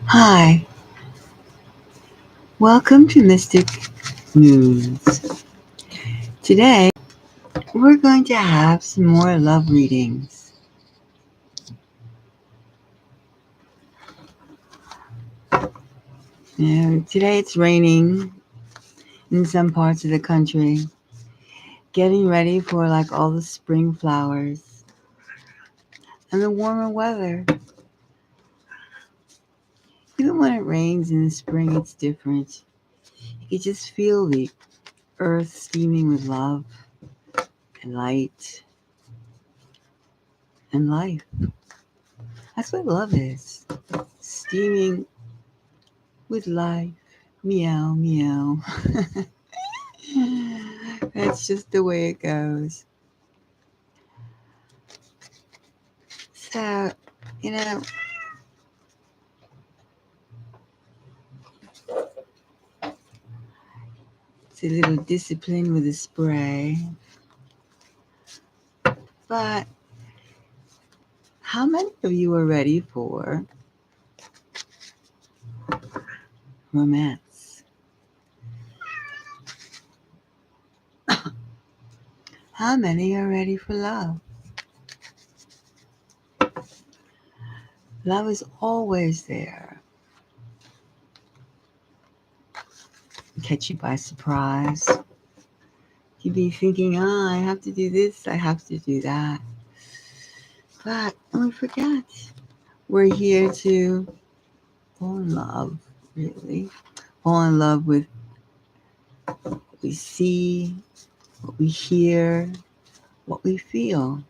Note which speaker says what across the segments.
Speaker 1: Hi, welcome to Mystic Moods. Today, we're going to have some more love readings. Today it's raining in some parts of the country, getting ready for like all the spring flowers and the warmer weather. Even when it rains in the spring, it's different. You can just feel the earth steaming with love and light and life. That's what love is. Steaming with life. Meow, meow. That's just the way it goes. So, you know, it's a little discipline with a spray. But how many of you are ready for romance? How many are ready for love? Love is always there. Catch you by surprise. You'd be thinking, I have to do this, I have to do that. But we forget. We're here to fall in love, really. Fall in love with what we see, what we hear, what we feel.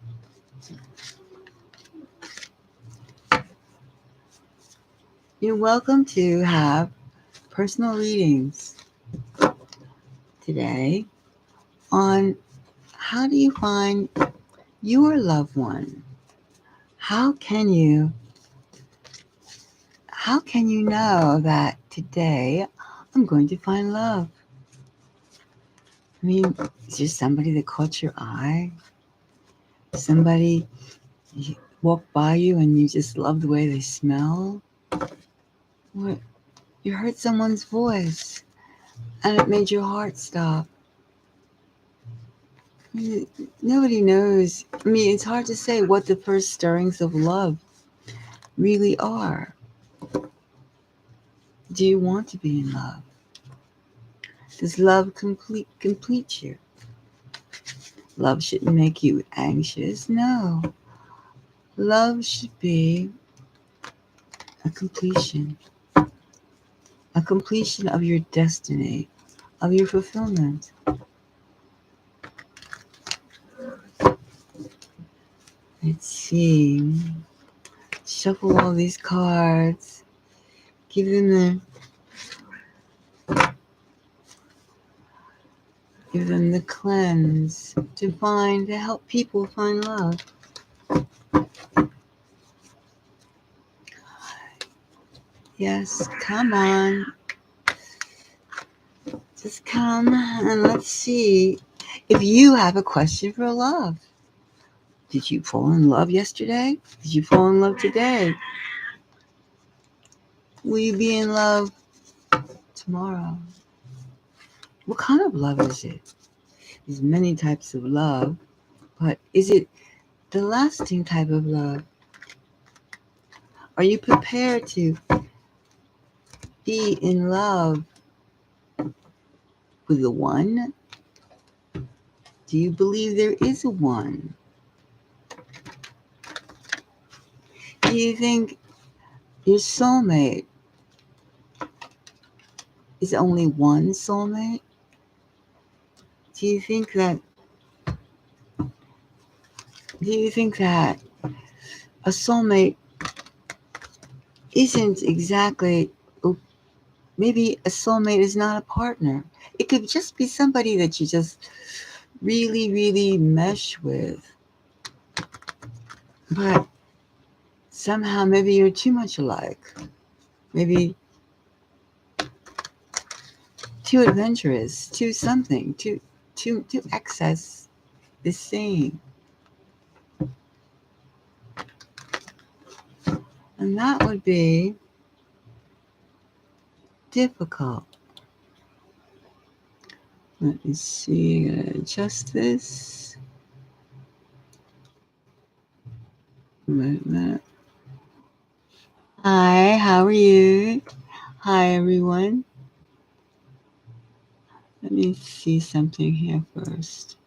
Speaker 1: You're welcome to have personal readings today on how do you find your loved one? How can you know that today I'm going to find love? I mean, is there somebody that caught your eye? Somebody walked by you and you just love the way they smell? Or you heard someone's voice and it made your heart stop? I mean, nobody knows. I mean, it's hard to say what the first stirrings of love really are. Do you want to be in love? Does love complete you? Love shouldn't make you anxious. No. Love should be a completion of your destiny, of your fulfillment. Let's see. Shuffle all these cards. Give them the cleanse to help people find love. Yes, come on. Just come and let's see if you have a question for love. Did you fall in love yesterday? Did you fall in love today? Will you be in love tomorrow? What kind of love is it? There's many types of love, but is it the lasting type of love? Are you prepared to be in love with the one? Do you believe there is a one? Do you think your soulmate is only one soulmate? Do you think that a soulmate isn't exactly, maybe a soulmate is not a partner? It could just be somebody that you just really, really mesh with. But somehow maybe you're too much alike. Maybe too adventurous, too something, too excess the same. And that would be difficult. Let me see. I'm gonna adjust this. Wait a minute. Hi, how are you? Hi, everyone. Let me see something here first.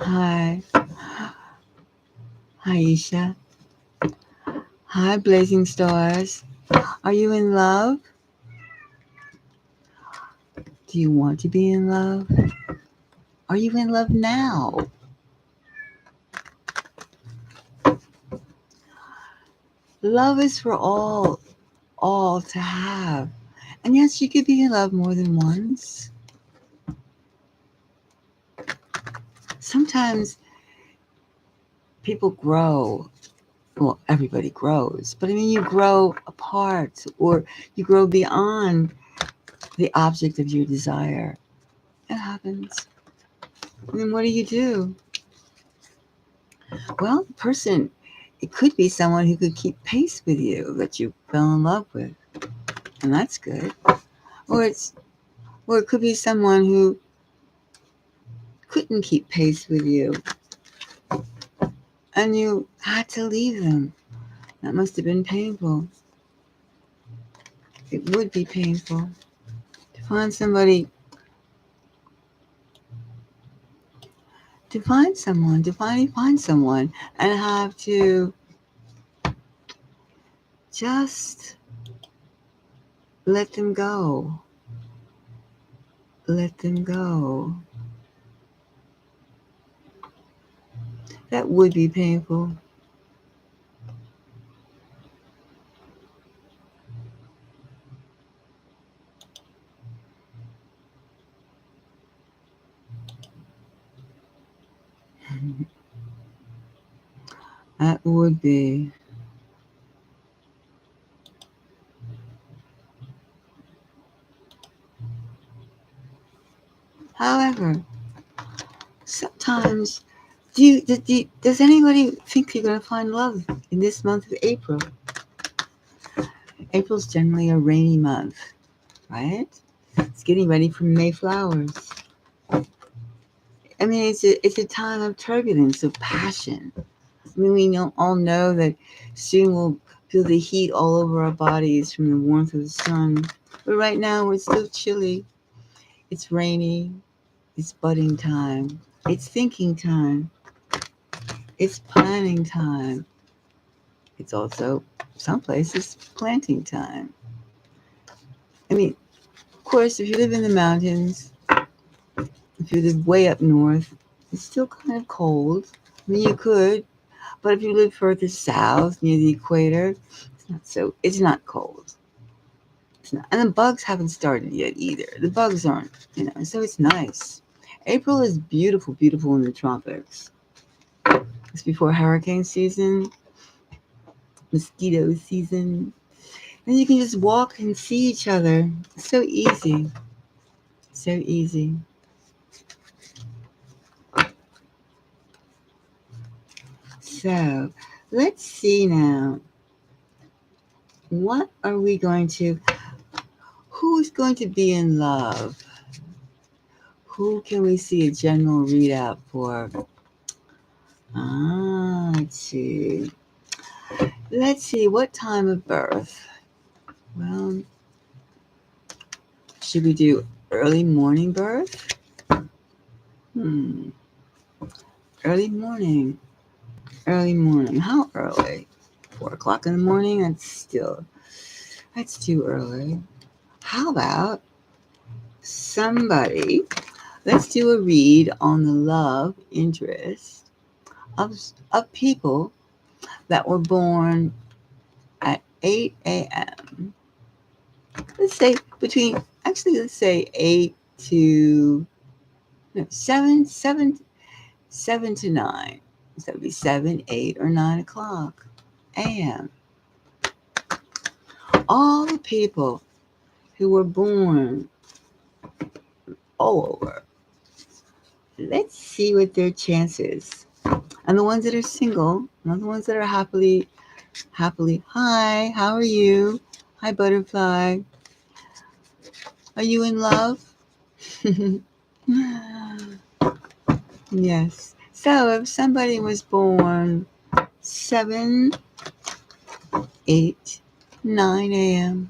Speaker 1: Hi. Hi, Isha. Hi, Blazing Stars. Are you in love? Do you want to be in love? Are you in love now? Love is for all to have. And yes, you could be in love more than once. Sometimes people grow. Well, everybody grows, but I mean, you grow apart or you grow beyond the object of your desire. It happens. I mean, what do you do? Well, the person, it could be someone who could keep pace with you that you fell in love with, and that's good. Or it could be someone who couldn't keep pace with you, and you had to leave them. That must have been painful. It would be painful to find somebody, to finally find someone, and have to just let them go. Let them go. That would be painful. That would be. However, sometimes, does anybody think you're going to find love in this month of April? April's generally a rainy month, right? It's getting ready for May flowers. I mean, it's a time of turbulence, of passion. I mean, we all know that soon we'll feel the heat all over our bodies from the warmth of the sun. But right now, it's still chilly. It's rainy. It's budding time. It's thinking time. It's planning time. It's also, some places, planting time. I mean, of course, if you live in the mountains, if you live way up north, it's still kind of cold. I mean, you could, but if you live further south near the equator, it's not cold. It's not, and the bugs haven't started yet either. The bugs aren't, so it's nice. April is beautiful, beautiful in the tropics. It's before hurricane season, mosquito season. And you can just walk and see each other. It's so easy. So easy. So let's see now. What are we going to, who's going to be in love? Who can we see a general readout for? Let's see. Let's see, what time of birth? Well, should we do early morning birth? Early morning. Early morning. How early? 4 o'clock in the morning? That's too early. How about somebody? Let's do a read on the love interest of people that were born at 8 a.m. Let's say let's say 8 to, no, 7 to 9. So that would be 7, 8, or 9 o'clock a.m. All the people who were born all over. Let's see what their chances And the ones that are single, not the ones that are happily, hi, how are you? Hi, butterfly. Are you in love? Yes. So if somebody was born 7, 8, 9 a.m.,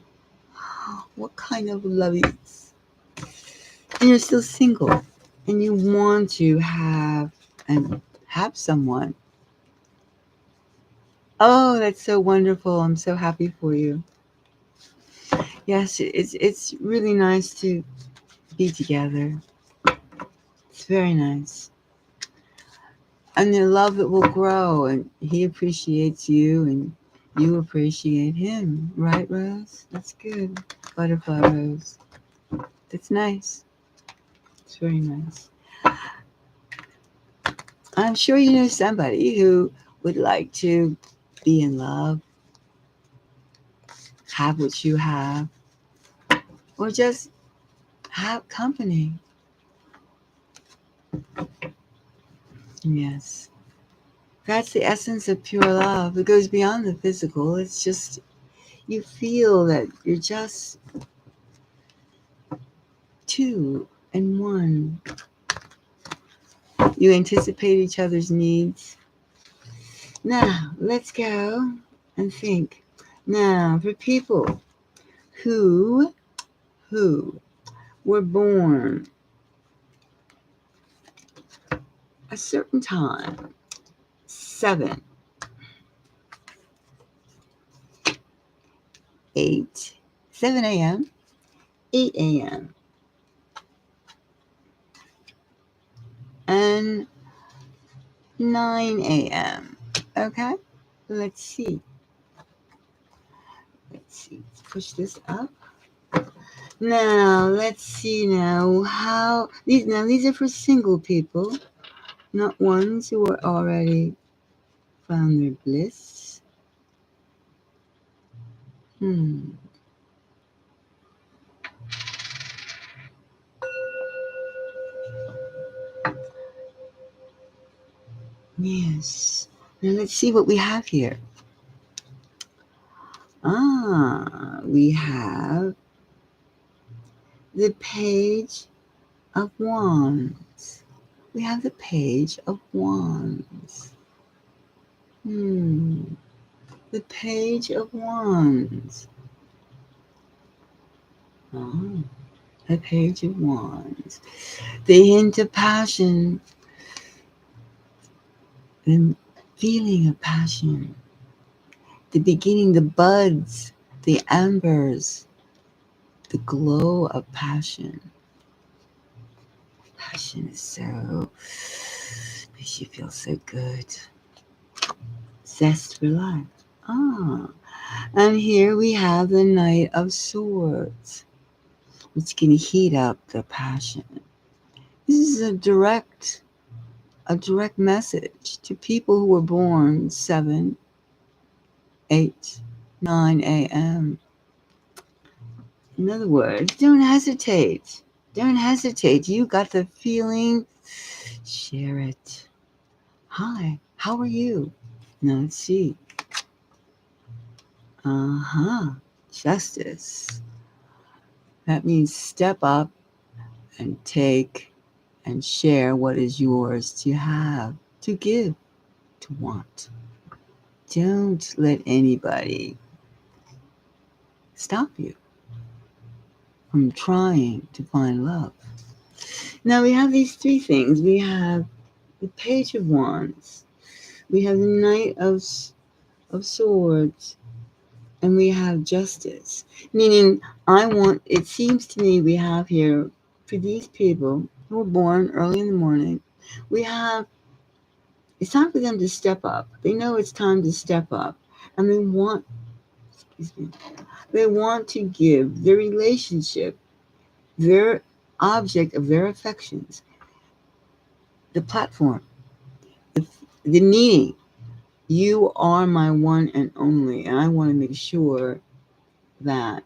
Speaker 1: what kind of lovies? And you're still single and you want to have someone. Oh, that's so wonderful. I'm so happy for you. Yes, it's really nice to be together. It's very nice. And the love that will grow, and he appreciates you and you appreciate him. Right, Rose? That's good. Butterfly Rose. That's nice. It's very nice. I'm sure you know somebody who would like to be in love, have what you have, or just have company. Yes. That's the essence of pure love. It goes beyond the physical. It's just, you feel that you're just two and one. You anticipate each other's needs. Now, let's go and think. Now, for people who were born a certain time, 7, 8, 7 a.m., 8 a.m., and 9 a.m. Okay? Let's see. Let's push this up. Now, let's see now how these are for single people, not ones who are already found their bliss. Yes. Now let's see what we have here. We have the Page of Wands. We have the Page of Wands. The Page of Wands. The Page of Wands. The hint of passion. The feeling of passion. The beginning, the buds, the embers, the glow of passion. Passion is so, makes you feel so good. Zest for life. And here we have the Knight of Swords, which can heat up the passion. This is a direct message to people who were born 7, 8, 9 a.m. In other words, don't hesitate. Don't hesitate. You got the feeling. Share it. Hi, how are you? Now let's see. Justice. That means step up and take and share what is yours to have, to give, to want. Don't let anybody stop you from trying to find love. Now we have these 3 things. We have the Page of Wands. We have the Knight of Swords. And we have Justice. Meaning, it seems to me we have here, for these people who were born early in the morning, it's time for them to step up. They know it's time to step up. And they want to give their relationship, their object of their affections, the platform, the meaning. You are my one and only, and I want to make sure that,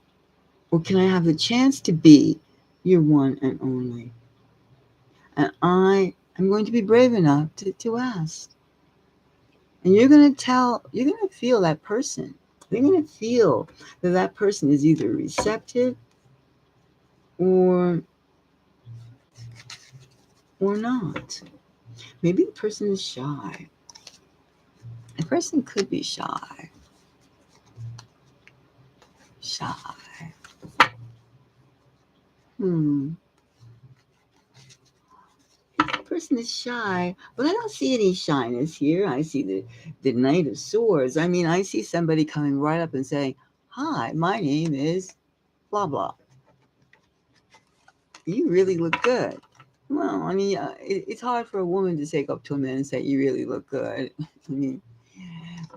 Speaker 1: or can I have the chance to be your one and only? And I am going to be brave enough to ask. And you're gonna feel that person. You're gonna feel that that person is either receptive or not. Maybe the person is shy. The person could be shy. Shy. Hmm. The person is shy, but I don't see any shyness here. I see the Knight of Swords. I mean, I see somebody coming right up and saying, "Hi, my name is blah blah. You really look good." Well, I mean, it's hard for a woman to take up to a man and say, "You really look good." I mean,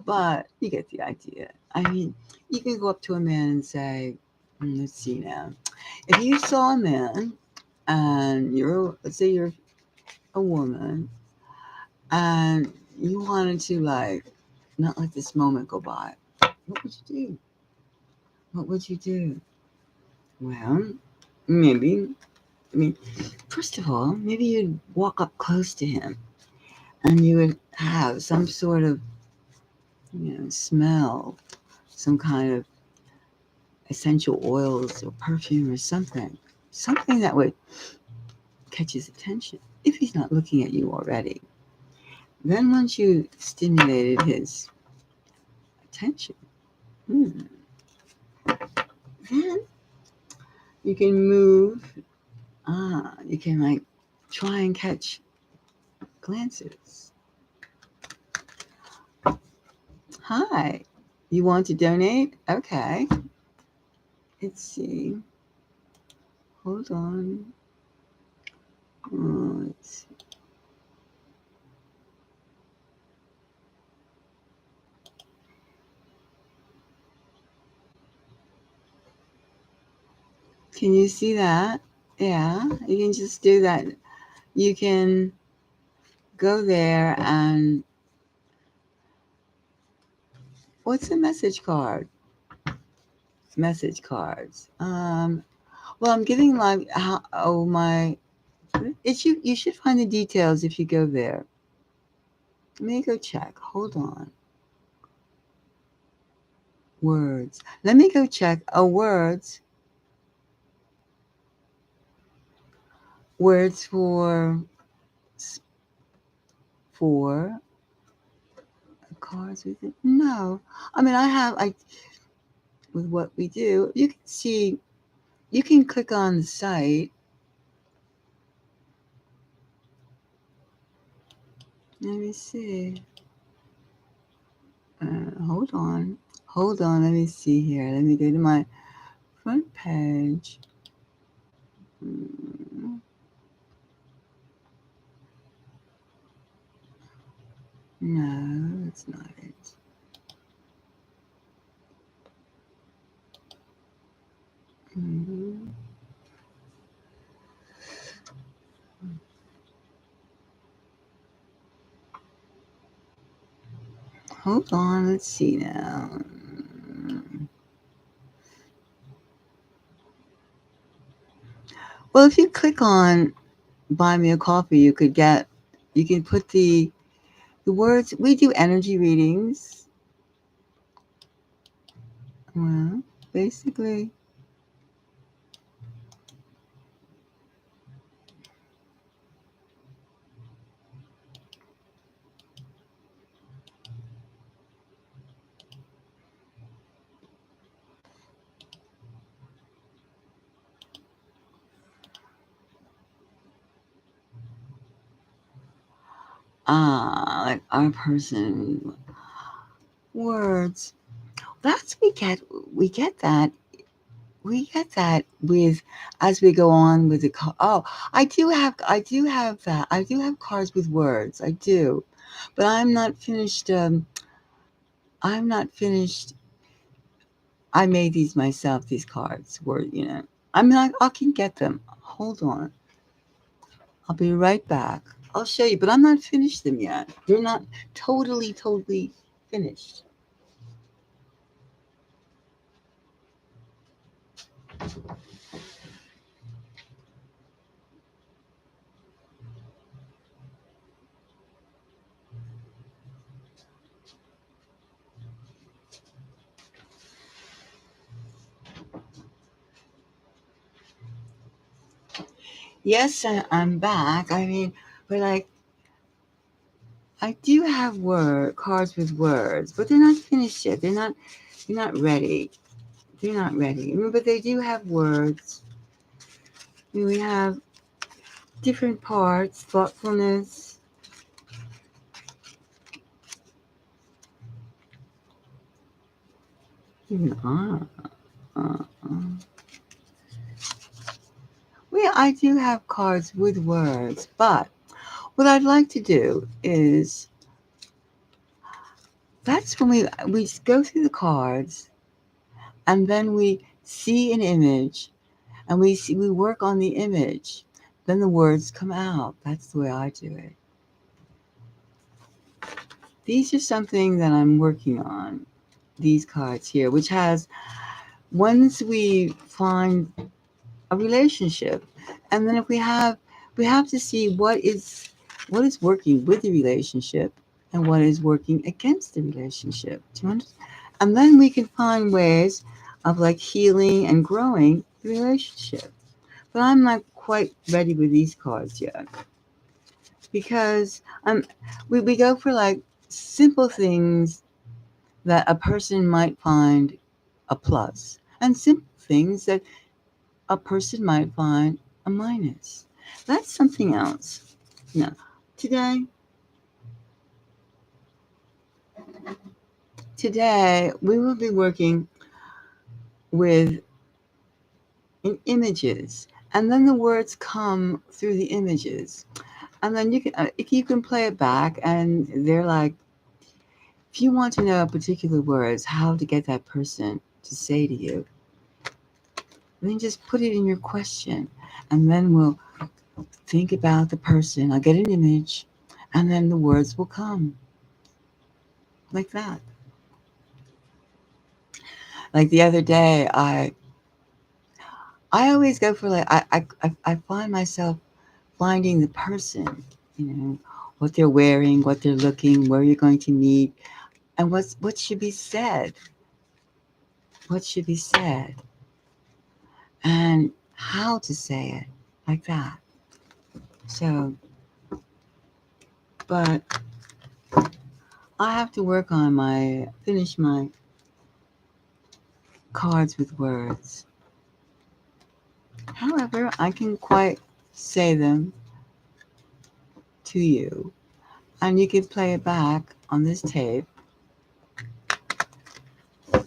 Speaker 1: but you get the idea. I mean, you can go up to a man and say, let's see now. If you saw a man and let's say you're a woman and you wanted to like not let this moment go by, what would you do? What would you do? Well, maybe, I mean, first of all, maybe you'd walk up close to him and you would have some sort of, smell, some kind of essential oils or perfume or something that would catch his attention if he's not looking at you already. Then once you stimulated his attention, then you can move. You can like try and catch glances. Hi, you want to donate? Okay. Let's see. Hold on. Let's see. Can you see that? Yeah, you can just do that. You can go there and what's a message card? Message cards. Well, I'm giving my. It's you. You should find the details if you go there. Let me go check. Hold on. Words. Let me go check. Oh, words. Words for cards with it. No, I mean I with what we do. You can see. You can click on the site. Let me see. Hold on. Hold on. Let me see here. Let me go to my front page. Mm, no, that's not it. Mm, hold on. Let's see now. Well, if you click on buy me a coffee, you can put the words. We do energy readings. Well, basically, like our person words. That's we get that we get that with as we go on with the oh I do have that I do have cards with words I do, but I'm not finished. I made these myself. These cards were I mean I can get them. Hold on, I'll be right back. I'll show you, but I'm not finished them yet. They're not totally finished. Yes, I'm back. I mean, but like, I do have cards with words, but they're not finished yet. They're not ready. They're not ready. I mean, but they do have words. I mean, we have different parts: thoughtfulness, even well, I do have cards with words, but what I'd like to do is that's when we go through the cards and then we see an image and we work on the image. Then the words come out. That's the way I do it. These are something that I'm working on. These cards here, which has once we find a relationship, and then if we have to see what is working with the relationship and what is working against the relationship. Do you understand? And then we can find ways of like healing and growing the relationship. But I'm not quite ready with these cards yet because we go for like simple things that a person might find a plus and simple things that a person might find a minus. That's something else. Now, today, today we will be working with images, and then the words come through the images, and then you can play it back, and they're like, if you want to know particular words, how to get that person to say to you, then just put it in your question, and then we'll think about the person. I'll get an image, and then the words will come like that. Like the other day, I always go for like I find myself finding the person, you know, what they're wearing, what they're looking, where you're going to meet, and what should be said, what should be said, and how to say it, like that. So, but I have to work on finish my cards with words. However, I can quite say them to you, and you can play it back on this tape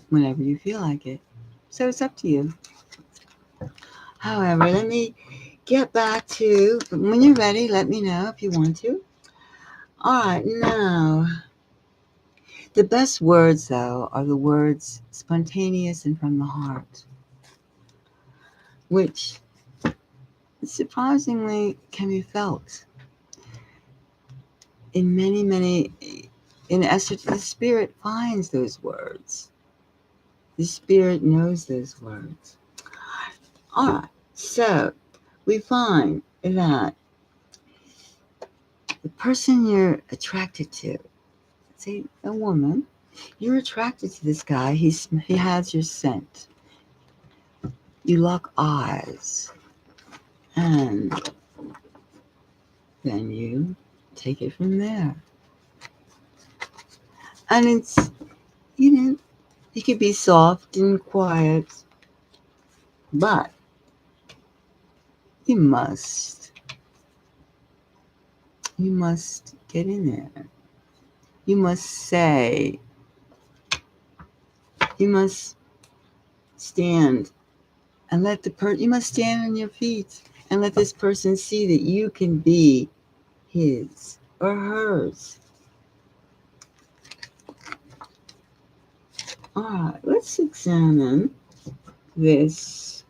Speaker 1: whenever you feel like it. So it's up to you. However, let me get back to when you're ready. Let me know if you want to. All right, now the best words though are the words spontaneous and from the heart, which surprisingly can be felt in many. In essence, the spirit finds those words. The spirit knows those words. All right, so we find that the person you're attracted to, say a woman, you're attracted to this guy. He has your scent. You lock eyes, and then you take it from there. And it's you know you can be soft and quiet, but you must get in there. You must say. You must stand and let you must stand on your feet and let this person see that you can be his or hers. All right, let's examine this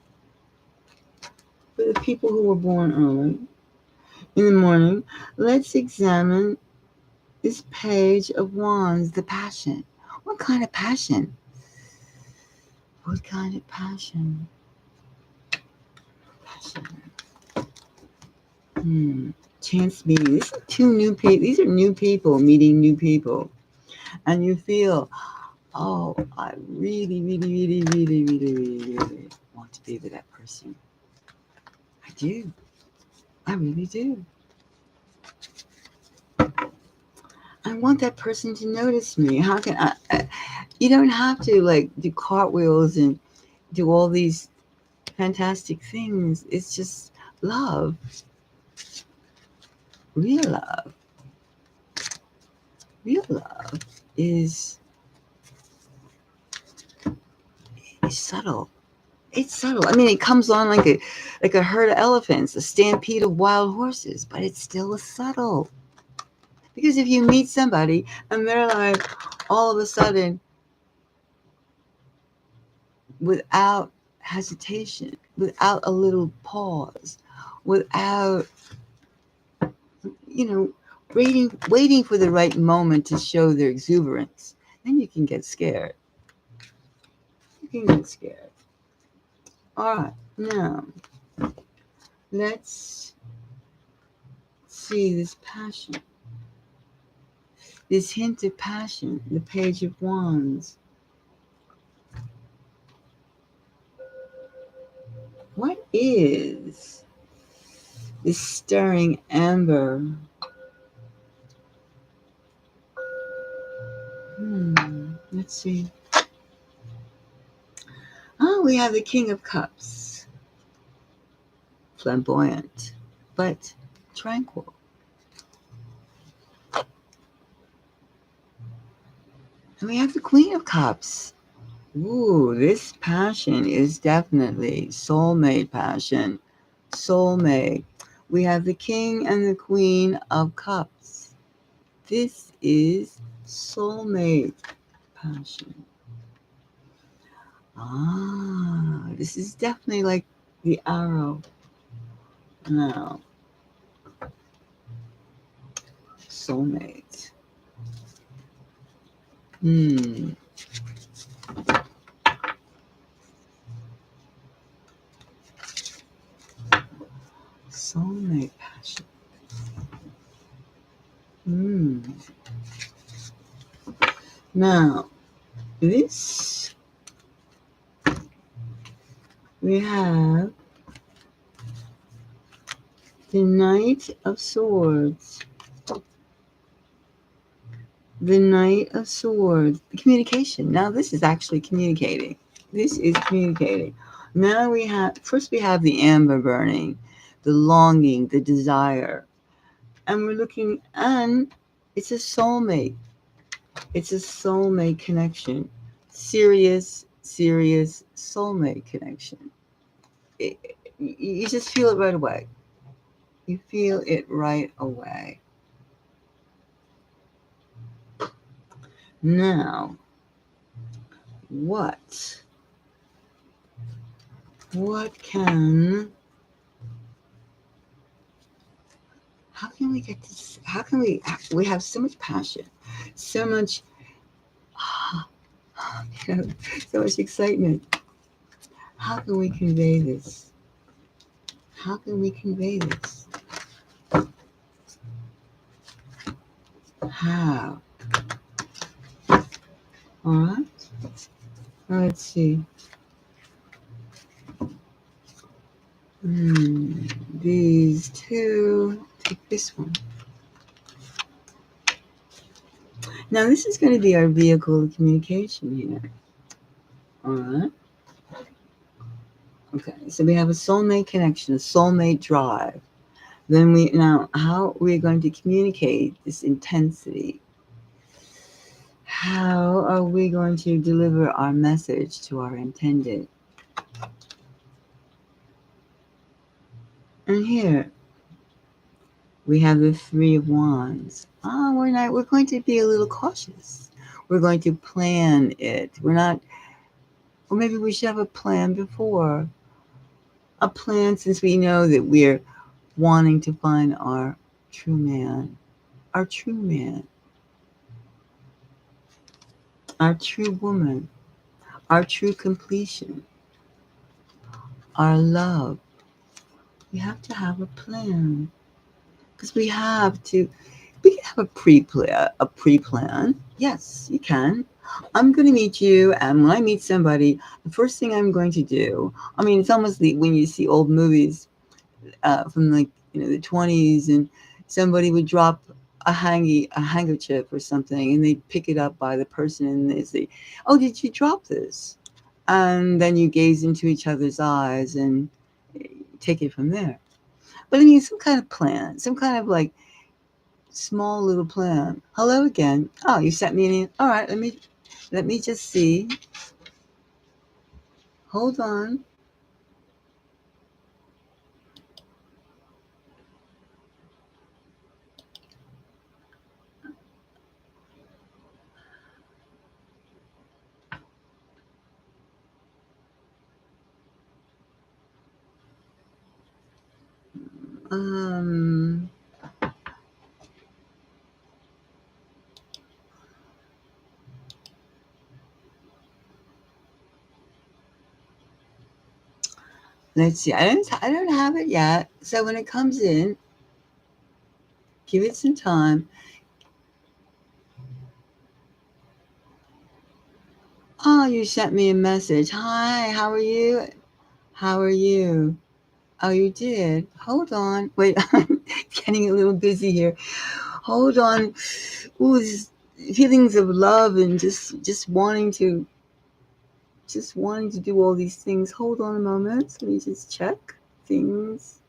Speaker 1: for the people who were born early in the morning. Let's examine this page of wands, the passion. What kind of passion? What kind of passion? Chance meeting. These are two new people. These are new people meeting new people, and you feel, oh, I really want to be with that person. I do. I really do. I want that person to notice me. How can I you don't have to like do cartwheels and do all these fantastic things. It's just love, real love. Real love is, is subtle. It's subtle. I mean, it comes on like a herd of elephants, a stampede of wild horses, but it's still subtle. Because if you meet somebody and they're like all of a sudden without hesitation, without a little pause, without you know waiting for the right moment to show their exuberance, then you can get scared. You can get scared. All right, now let's see this passion, this hint of passion, the Page of Wands. What is this stirring amber? Let's see. Oh, we have the King of Cups. Flamboyant, but tranquil. And we have the Queen of Cups. Ooh, this passion is definitely soulmate passion. Soulmate. We have the King and the Queen of Cups. This is soulmate passion. This is definitely like the arrow. Now, soulmate. Soulmate passion. Now, this we have the Knight of Swords. The Knight of Swords. The communication. Now, this is actually communicating. This is communicating. Now we have the amber burning, the longing, the desire. And we're looking, and it's a soulmate. It's a soulmate connection. Serious, serious soulmate connection. You just feel it right away. You feel it right away. Now, how can we get this? How can we have so much passion, so much, so much excitement. How can we convey this? How can we convey this? How? All right. Let's see. These two. Take this one. Now this is going to be our vehicle of communication here. All right. Okay. So we have a soulmate connection, a soulmate drive. Then how we're going to communicate this intensity. How are we going to deliver our message to our intended? And here we have the Three of Wands. We're going to be a little cautious. We're going to plan it. We're not, or maybe we should have a plan before. A plan since we know that we're wanting to find our true man. Our true man. Our true woman. Our true completion. Our love. We have to have a plan. Because we can have a pre-plan. Yes, you can. I'm going to meet you, and when I meet somebody, the first thing I'm going to do, it's almost when you see old movies from like the 20s, and somebody would drop a handkerchief or something, and they pick it up by the person, and they say, "Oh, did you drop this?" And then you gaze into each other's eyes and take it from there. But I mean, some kind of plan, some kind of like small little plan. Hello again. Oh, you sent me an. All right, let me just see. Hold on. Um. Let's see. I don't have it yet. So when it comes in, give it some time. Oh, you sent me a message. Hi, how are you? How are you? Oh, you did. Hold on. Wait, I'm getting a little busy here. Hold on. Ooh, this feelings of love and just wanting to do all these things. Hold on a moment. Let me just check things.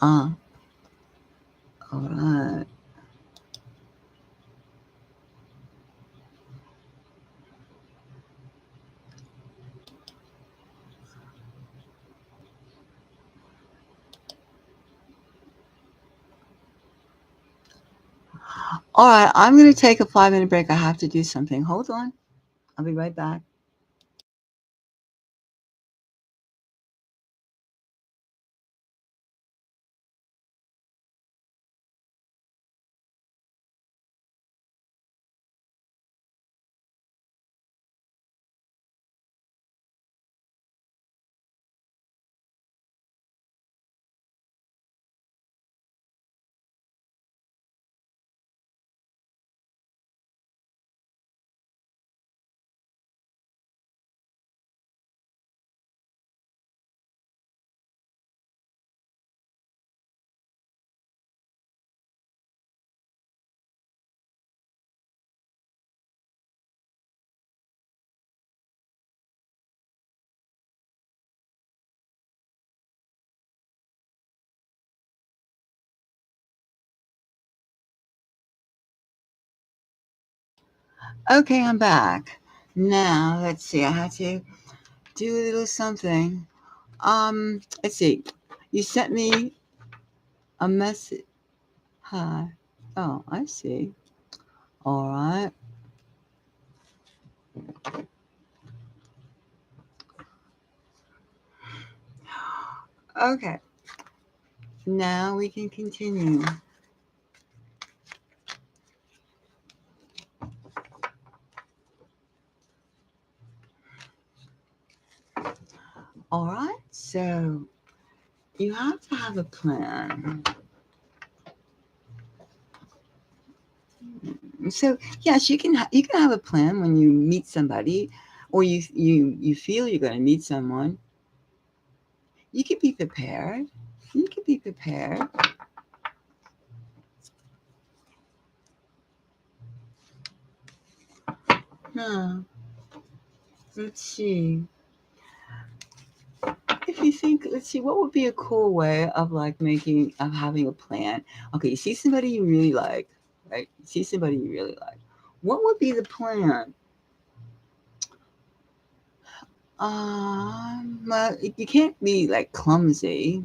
Speaker 1: Ah, all right. All right, I'm going to take a 5-minute break. I have to do something. Hold on. I'll be right back. Okay, I'm back. Now, let's see. I had to do a little something. Let's see. You sent me a message. Hi. Oh, I see. All right. Okay. Now we can continue. All right. So you have to have a plan. So yes, you can have a plan when you meet somebody, or you feel you're going to meet someone. You can be prepared. You can be prepared. Huh. Let's see. If you think, let's see, what would be a cool way of like having a plan? Okay, you see somebody you really like, right? You see somebody you really like. What would be the plan? Well, you can't be like clumsy,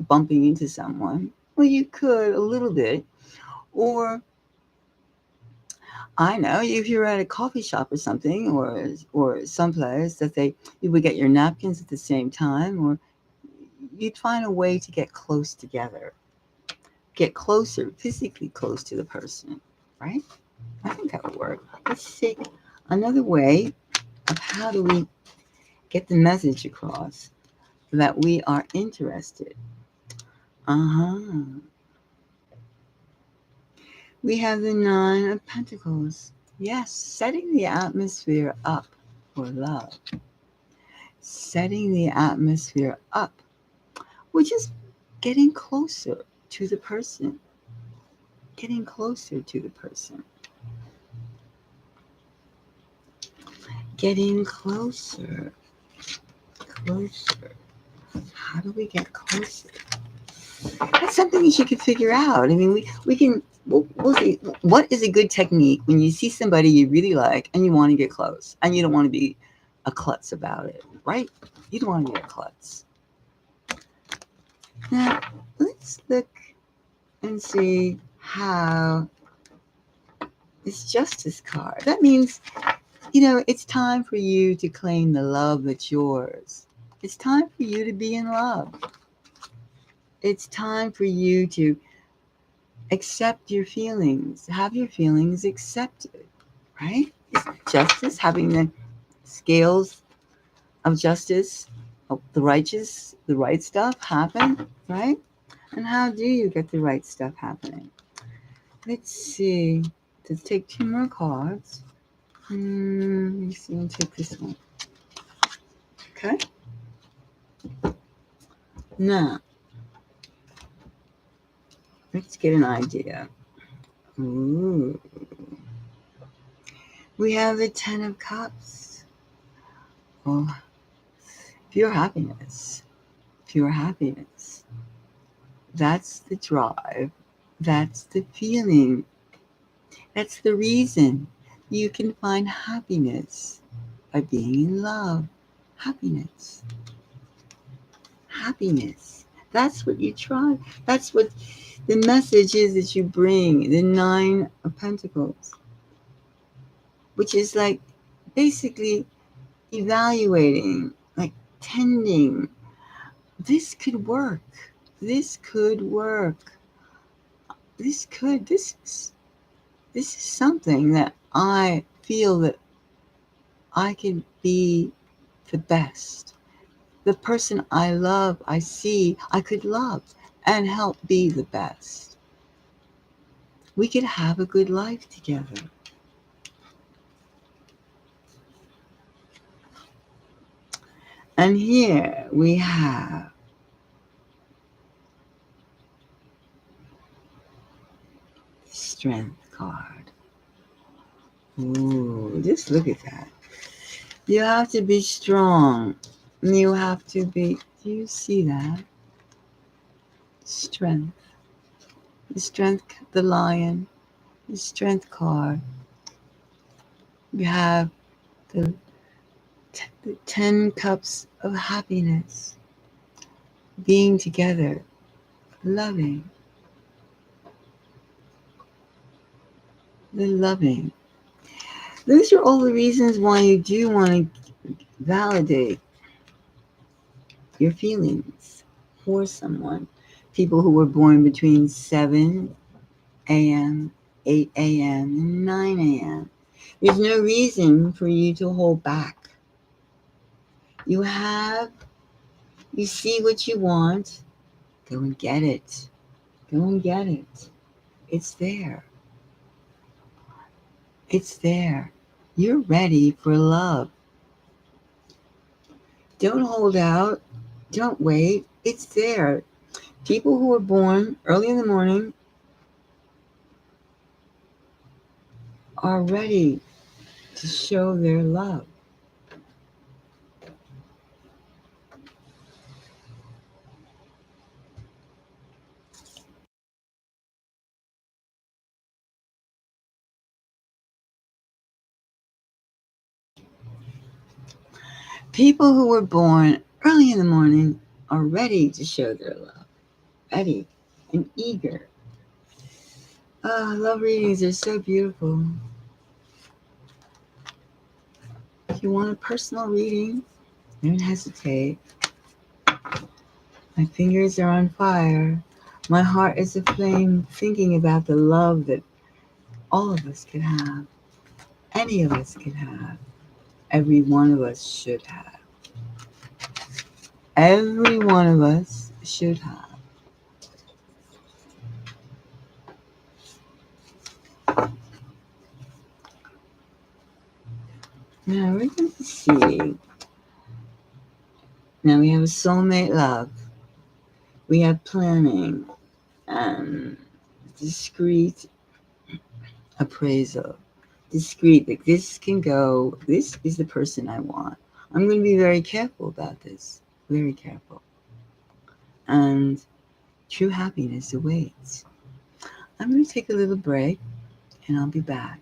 Speaker 1: bumping into someone. Well, you could a little bit, or I know if you're at a coffee shop or something, or someplace that you would get your napkins at the same time, or you'd find a way to get close together, get closer, physically close to the person, right? I think that would work. Let's take another way of how do we get the message across that we are interested. Uh-huh. We have the Nine of Pentacles. Yes, setting the atmosphere up. for love. Setting the atmosphere up. We're just getting closer to the person. Getting closer to the person. Getting closer. Closer. How do we get closer? That's something that you could figure out. I mean, we can, we'll see. What is a good technique when you see somebody you really like and you want to get close and you don't want to be a klutz about it, right? You don't want to be a klutz. Now, let's look and see how this justice card. That means, it's time for you to claim the love that's yours. It's time for you to be in love. It's time for you to accept your feelings, have your feelings accepted, right? It's justice, having the scales of justice, of the righteous, the right stuff happen, right? And how do you get the right stuff happening? Let's see. Let's take 2 more cards. Let me see. I'll take this one. Okay. Now, let's get an idea. Ooh. We have the 10 of Cups. Oh, pure happiness. Pure happiness. That's the drive. That's the feeling. That's the reason you can find happiness by being in love. Happiness. Happiness. That's what you try. That's what the message is that you bring. The 9 of Pentacles. Which is like basically evaluating, like tending. This could work. This could work. This is something that I feel that I can be the best. The person I love, I see, I could love and help be the best. We could have a good life together. And here we have the Strength card. Ooh, just look at that. You have to be strong. You have to be, do you see that? Strength. The Strength, the Lion, the Strength card. You have the 10 cups of happiness. Being together. Loving. The loving. Those are all the reasons why you do want to validate your feelings for someone. People who were born between 7 a.m., 8 a.m., and 9 a.m. There's no reason for you to hold back. You see what you want, go and get it. Go and get it. It's there. It's there. You're ready for love. Don't hold out. Don't wait. It's there. People who are born early in the morning are ready to show their love. People who were born early in the morning are ready to show their love. Ready and eager. Oh, love readings are so beautiful. If you want a personal reading, don't hesitate. My fingers are on fire. My heart is aflame thinking about the love that all of us could have. Any of us could have. Every one of us should have. Every one of us should have. Now we're going to see. Now we have a soulmate love. We have planning and discreet appraisal. Discreet, like this can go, this is the person I want. I'm going to be very careful about this. Very careful. And true happiness awaits. I'm going to take a little break and I'll be back.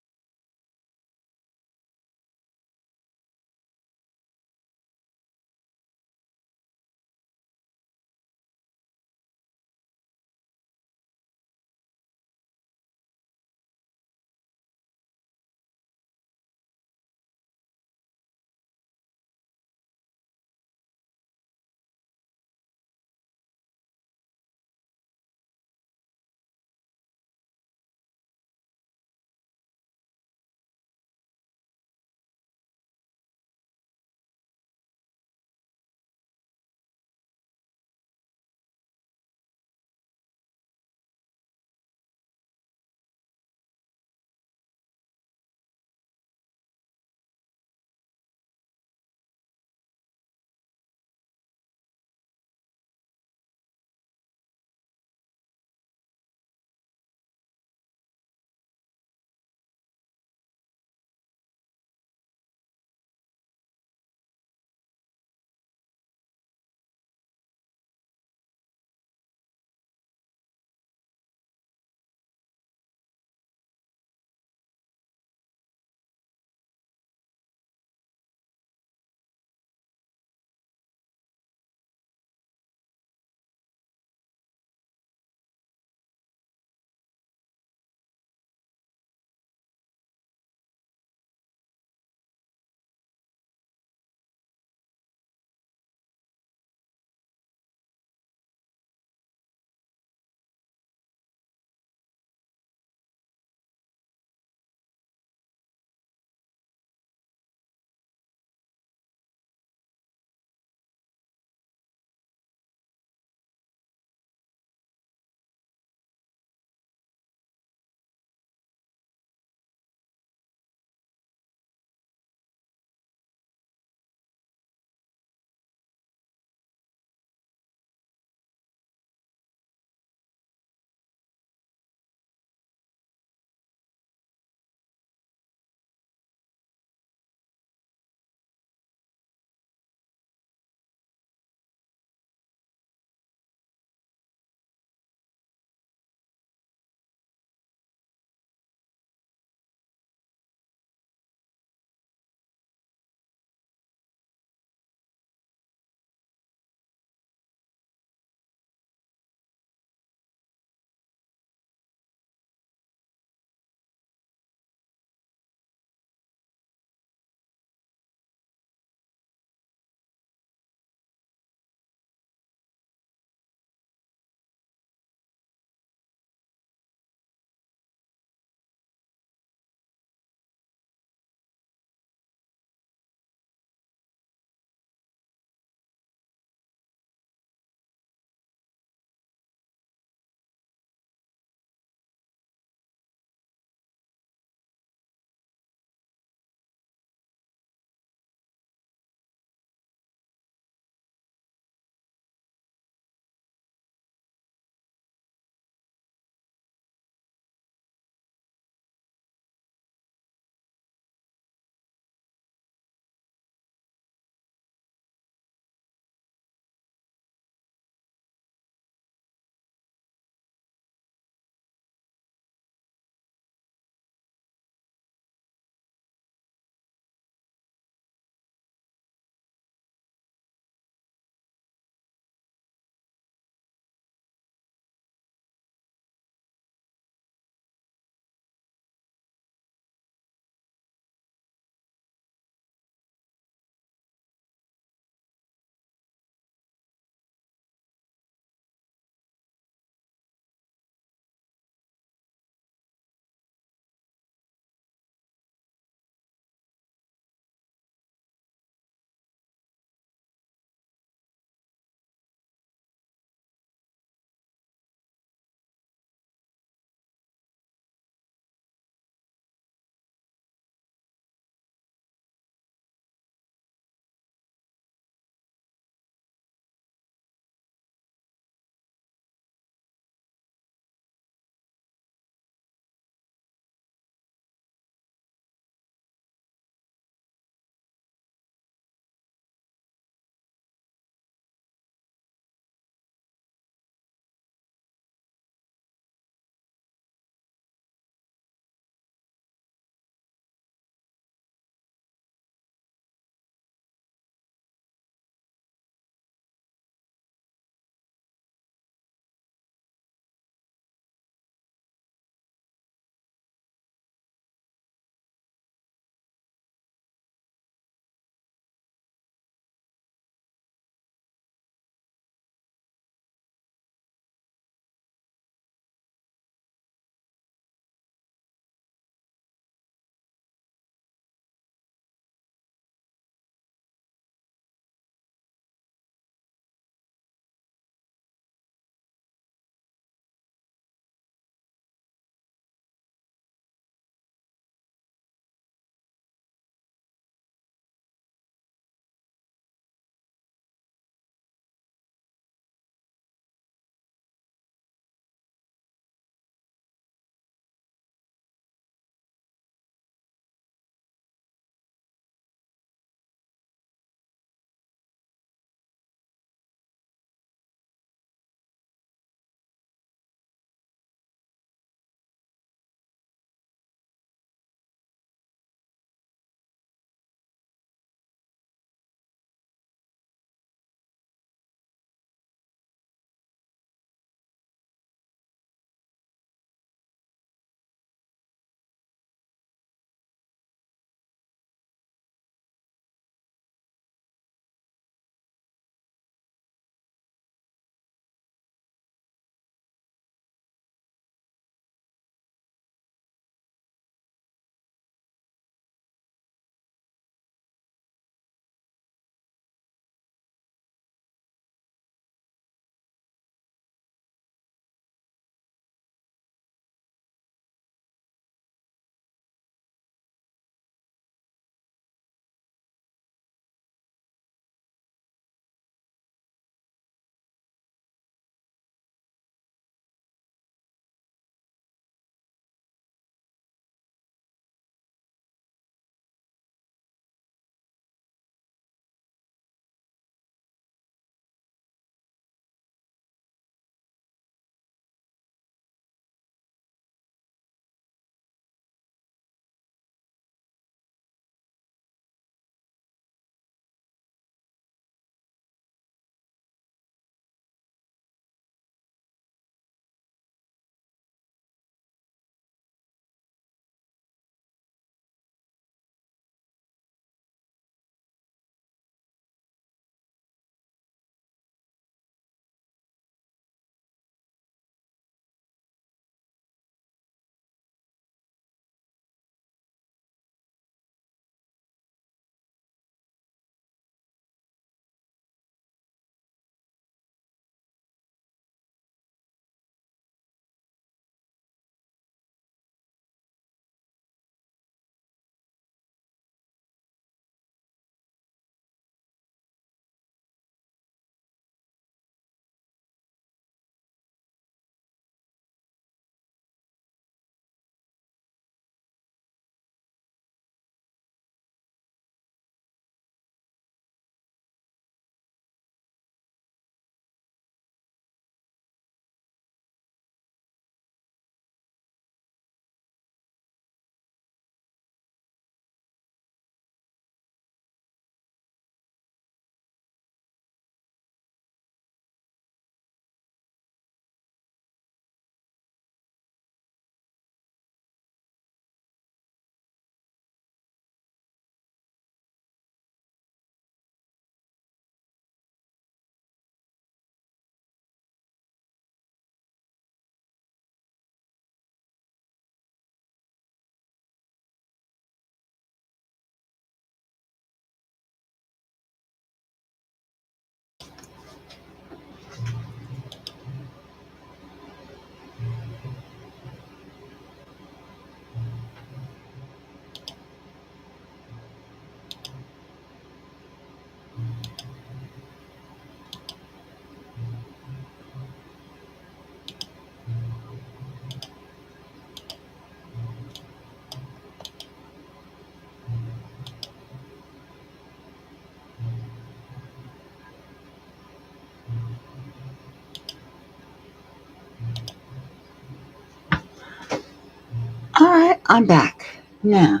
Speaker 1: All right, I'm back now.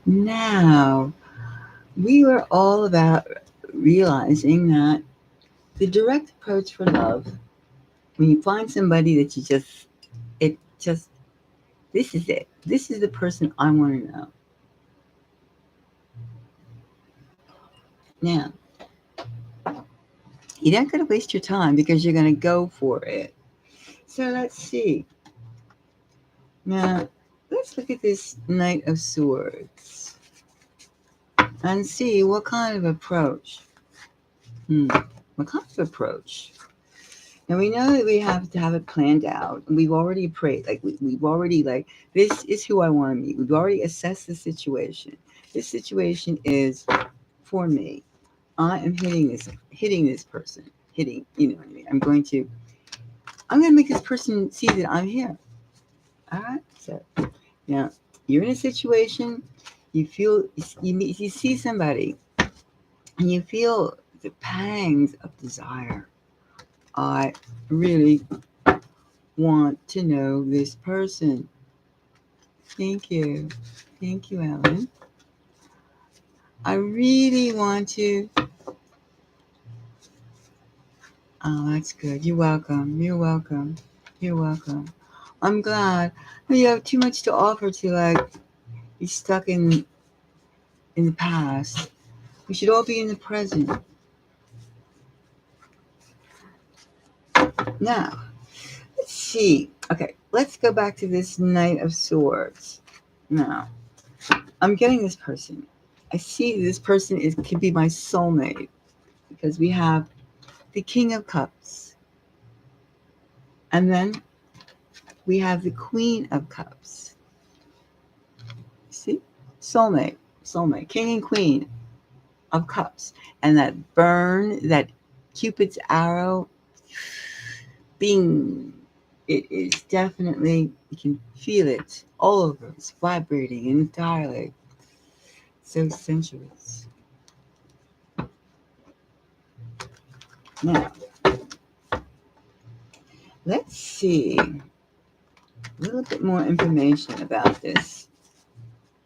Speaker 1: Now, we were all about realizing that the direct approach for love, when you find somebody that it just, this is it. This is the person I want to know. Now, you're not going to waste your time because you're going to go for it. So let's see. Now, let's look at this Knight of Swords and see what kind of approach. What kind of approach? Now we know that we have to have it planned out, and we've already prayed. Like we've already this is who I want to meet. We've already assessed the situation. This situation is for me. I am hitting this person, You know what I mean? I'm going to make this person see that I'm here. All right. So now you're in a situation. You feel you see somebody, and you feel the pangs of desire. I really want to know this person. Thank you. Thank you, Ellen. I really want to. Oh, that's good. You're welcome. You're welcome. You're welcome. I'm glad. You have too much to offer to be stuck in the past. We should all be in the present. Now, let's see. Okay, let's go back to this Knight of Swords. Now, I'm getting this person. I see this person could be my soulmate because we have the King of Cups, and then we have the Queen of Cups. See, soulmate, King and Queen of Cups, and that burn, that Cupid's arrow, bing. It is definitely, you can feel it all over. It's vibrating entirely. So sensuous. Now, let's see a little bit more information about this.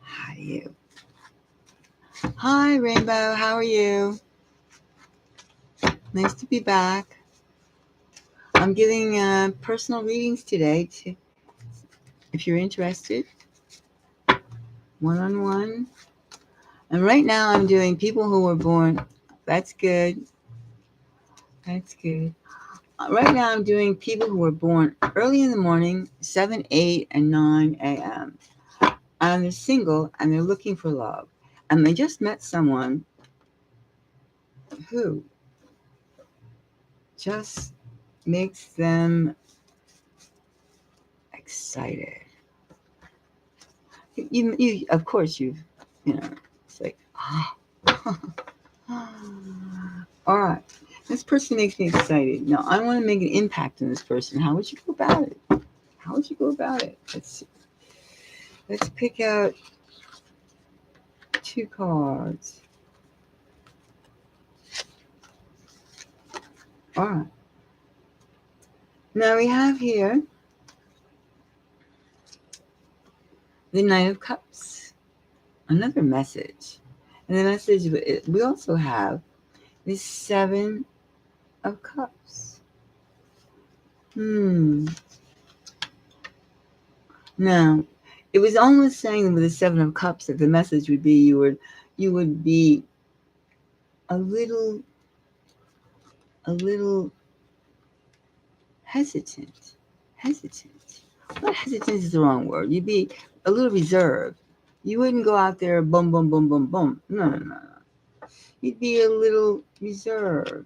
Speaker 1: How are you? Hi, Rainbow. How are you? Nice to be back. I'm giving personal readings today, if you're interested, one-on-one. And right now I'm doing people who were born. That's good. That's good. Right now I'm doing people who were born early in the morning, 7, 8, and 9 a.m. And they're single and they're looking for love. And they just met someone who just makes them excited. You of course it's like, all right, this person makes me excited. Now I want to make an impact on this person. How would you go about it? How would you go about it? Let's pick out 2 cards. All right. Now we have here the Knight of Cups, another message. And the message, we also have the 7 of Cups. Now, it was almost saying with the 7 of Cups that the message would be you would be a little hesitant. Well, hesitant is the wrong word. You'd be a little reserved. You wouldn't go out there boom, boom, boom, boom, boom. No. You'd be a little reserved,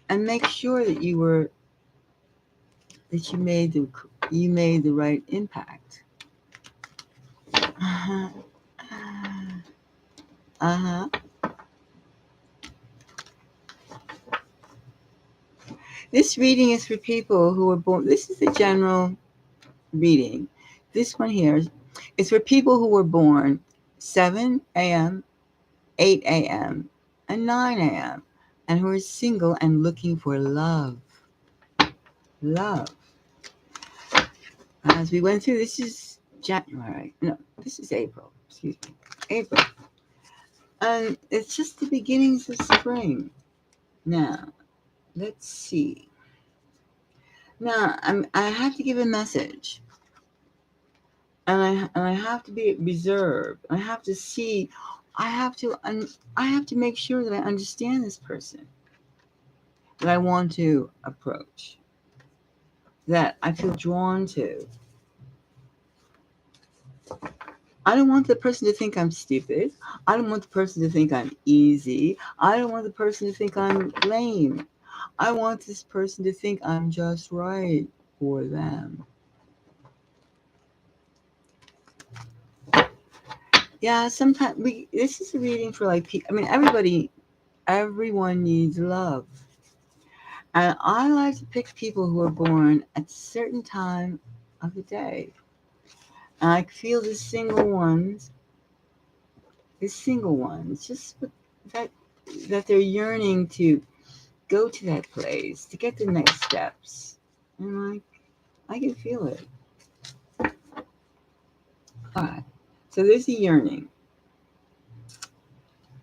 Speaker 1: and make sure that you made the right impact. This reading is for people who were born. This is the general reading. This one here is for people who were born 7 a.m., 8 a.m., and 9 a.m., and who are single and looking for love. love. As we went through, this is January. No, this is April. Excuse me. April. And it's just the beginnings of spring. Now, let's see. Now, I have to give a message. And I have to be reserved. I have to see. I have to make sure that I understand this person that I want to approach, that I feel drawn to. I don't want the person to think I'm stupid. I don't want the person to think I'm easy. I don't want the person to think I'm lame. I want this person to think I'm just right for them. Yeah, sometimes this is a reading for like people. I mean, everyone needs love. And I like to pick people who are born at a certain time of the day. And I feel the single ones, just that they're yearning to go to that place, to get the next steps. And I can feel it. All right. So there's a yearning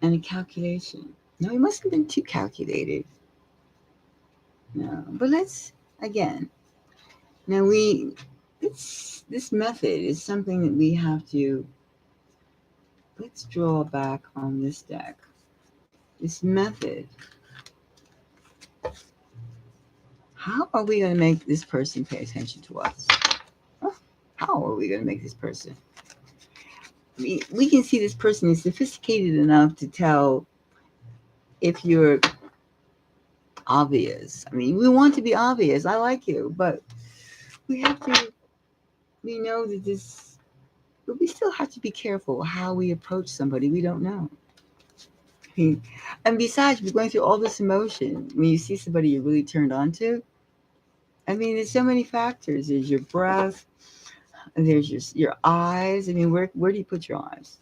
Speaker 1: and a calculation. No, it mustn't have been too calculated. No, but let's again. Now this method is something that we have to. Let's draw back on this deck. This method. How are we going to make this person pay attention to us? How are we going to make this person? We can see this person is sophisticated enough to tell if you're obvious. I mean, we want to be obvious. I like you, but we know that this, but we still have to be careful how we approach somebody we don't know. I mean, and besides, we're going through all this emotion. When you see somebody you're really turned on to, I mean, there's so many factors. There's your breath, and there's your eyes. I mean, where do you put your eyes?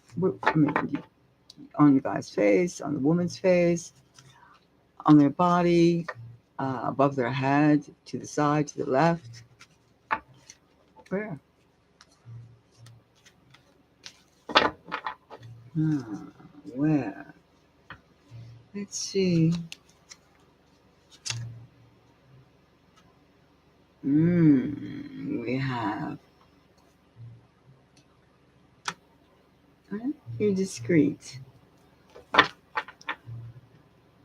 Speaker 1: On the guy's face, on the woman's face, on their body, above their head, to the side, to the left. Where? Where? Let's see. We have. You're discreet.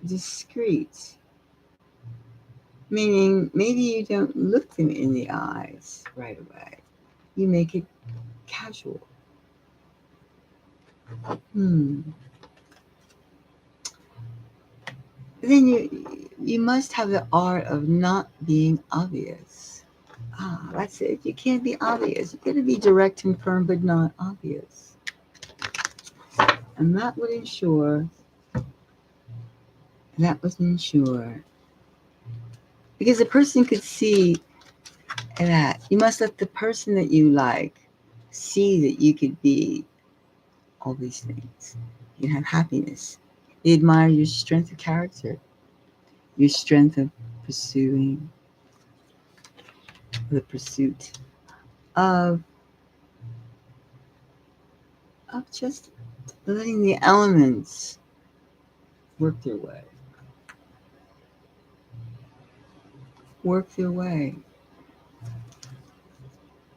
Speaker 1: Discreet. Meaning maybe you don't look them in the eyes right away. You make it casual. Then you must have the art of not being obvious. That's it. You can't be obvious. You got to be direct and firm, but not obvious. And that would ensure, because the person could see that. You must let the person that you like see that you could be all these things. You have happiness. They admire your strength of character, your strength of pursuing, the pursuit of just letting the elements work their way.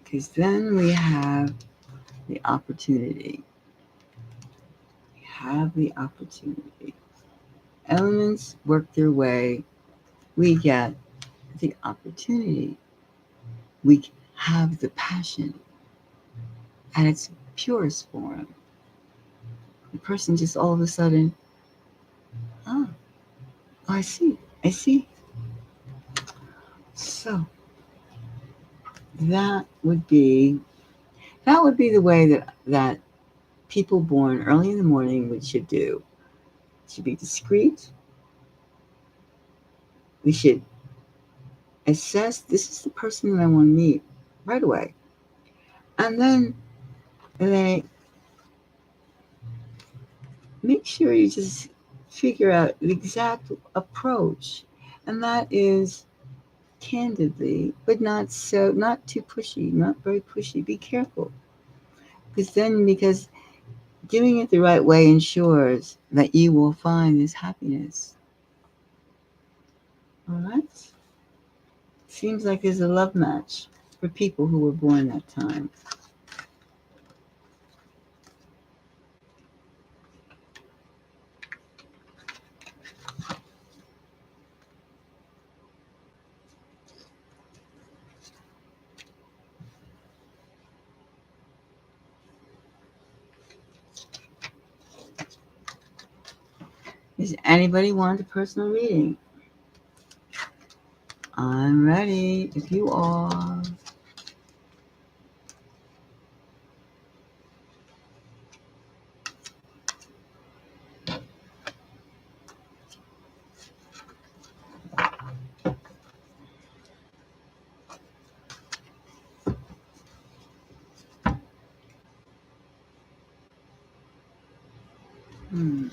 Speaker 1: Because then we have the opportunity. Elements work their way. We get the opportunity. We have the passion at its purest form. The person just all of a sudden, I see. So that would be the way that people born early in the morning should do. Should be discreet. We should assess, this is the person that I want to meet right away. And then make sure you just figure out the exact approach. And that is candidly, but not too pushy, not very pushy. Be careful. Because doing it the right way ensures that you will find this happiness. All right? Seems like there's a love match for people who were born that time. Does anybody want a personal reading? I'm ready if you are. Hmm.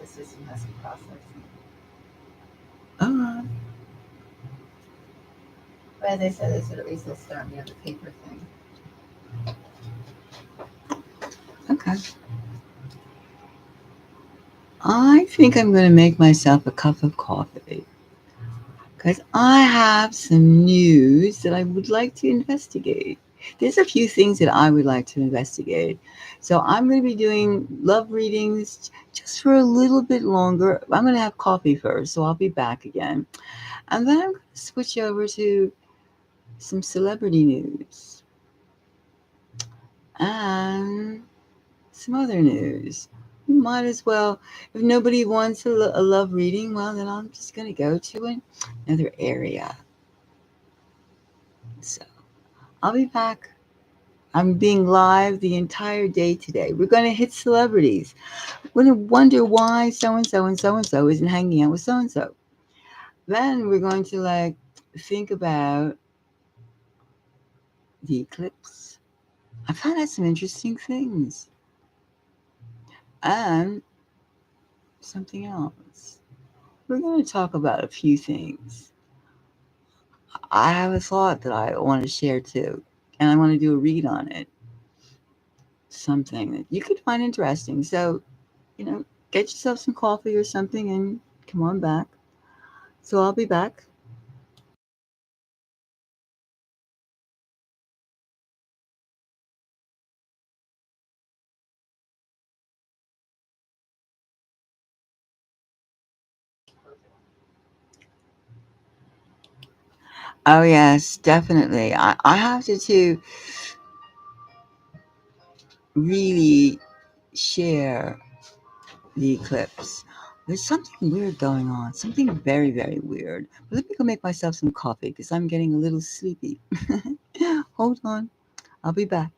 Speaker 1: The system has some processing. Well, they said at least they'll start me on the paper thing. Okay. I think I'm going to make myself a cup of coffee because I have some news that I would like to investigate. There's a few things that I would like to investigate. So I'm going to be doing love readings just for a little bit longer. I'm going to have coffee first, so I'll be back again. And then I'm going to switch over to some celebrity news and some other news. We might as well, if nobody wants a love reading, well, then I'm just going to go to another area. So I'll be back. I'm being live the entire day today. We're going to hit celebrities. We're going to wonder why so and so and so and so isn't hanging out with so and so. Then we're going to think about the eclipse. I found out some interesting things and something else. We're going to talk about a few things. I have a thought that I want to share too, and I want to do a read on it. Something that you could find interesting. So, you know, get yourself some coffee or something and come on back. So I'll be back. Oh yes, definitely. I have to really share the eclipse. There's something weird going on. Something very, very weird. But let me go make myself some coffee because I'm getting a little sleepy. Hold on. I'll be back.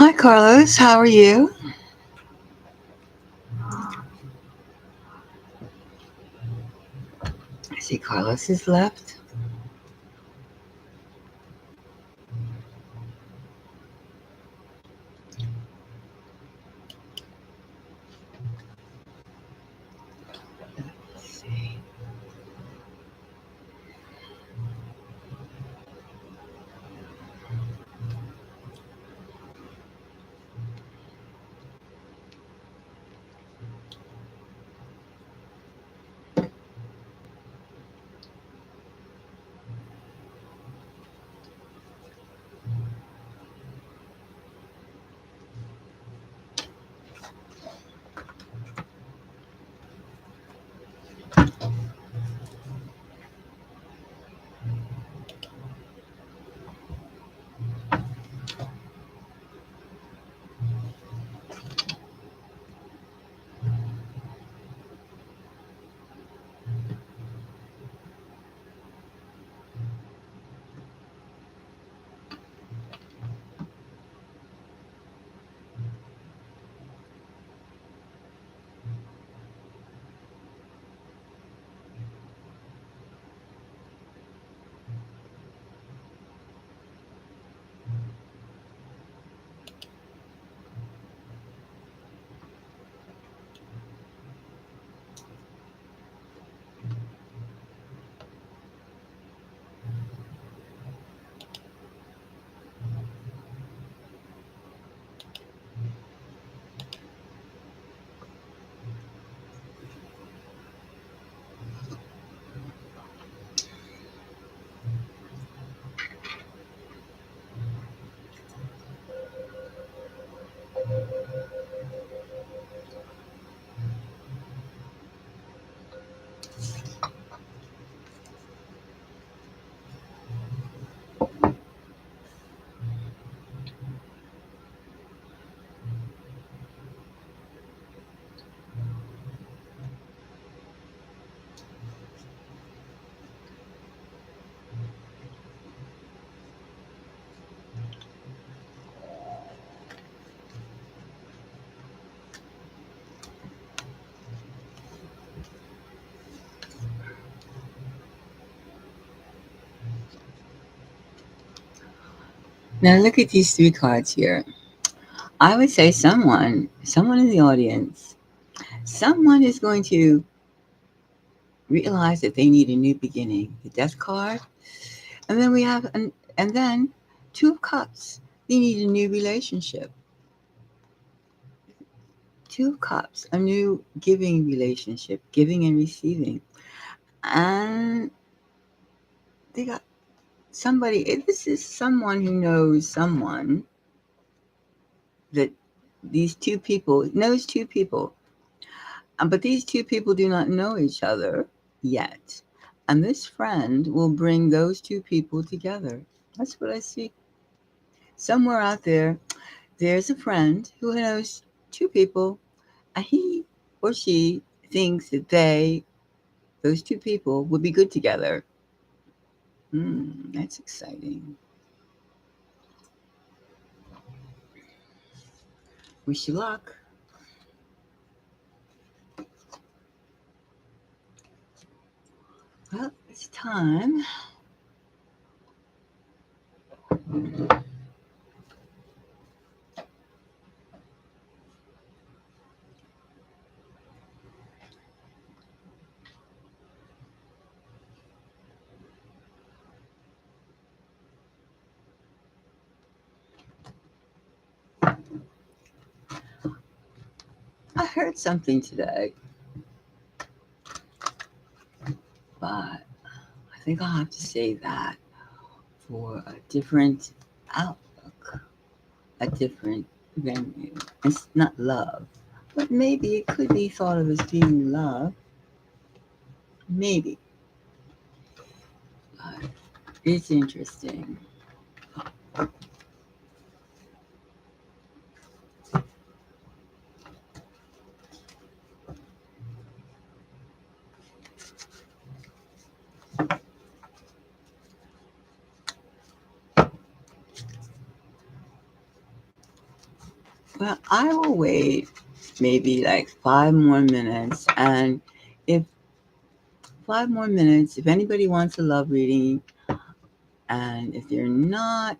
Speaker 1: Hi, Carlos. How are you? I see Carlos has left. Let's see. Now look at these three cards here. I would say someone in the audience, someone is going to realize that they need a new beginning. The Death card, and then we have and then Two of Cups. They need a new relationship. Two of Cups, a new giving relationship, giving and receiving, and they got somebody. This is someone who knows someone that these two people knows two people, but these two people do not know each other yet. And this friend will bring those two people together. That's what I see. Somewhere out there, there's a friend who knows two people, and he or she thinks that those two people, would be good together. That's exciting. Wish you luck. Well, it's time. I heard something today, but I think I'll have to say that for a different outlook, a different venue. It's not love, but maybe it could be thought of as being love. Maybe. But it's interesting. Well, I will wait maybe like 5 more minutes. And if 5 more minutes, if anybody wants a love reading, and if they're not,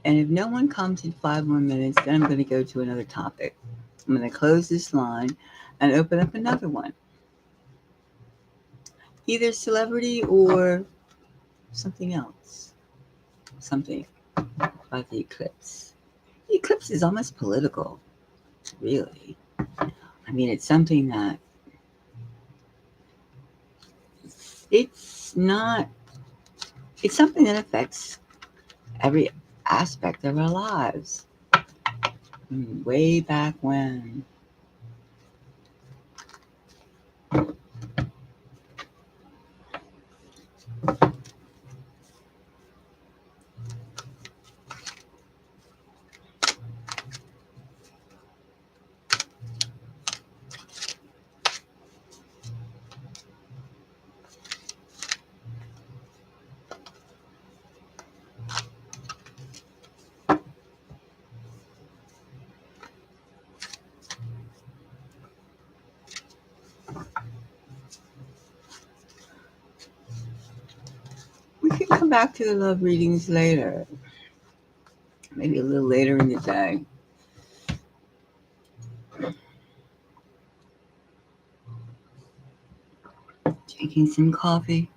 Speaker 1: and if no one comes in 5 more minutes, then I'm going to go to another topic. I'm going to close this line and open up another one. Either celebrity or something else. Something about the eclipse. The eclipse is almost political, really. I mean, it's something that it's not, it's something that affects every aspect of our lives. Way back when. We can come back to the love readings later. Maybe a little later in the day. Drinking some coffee.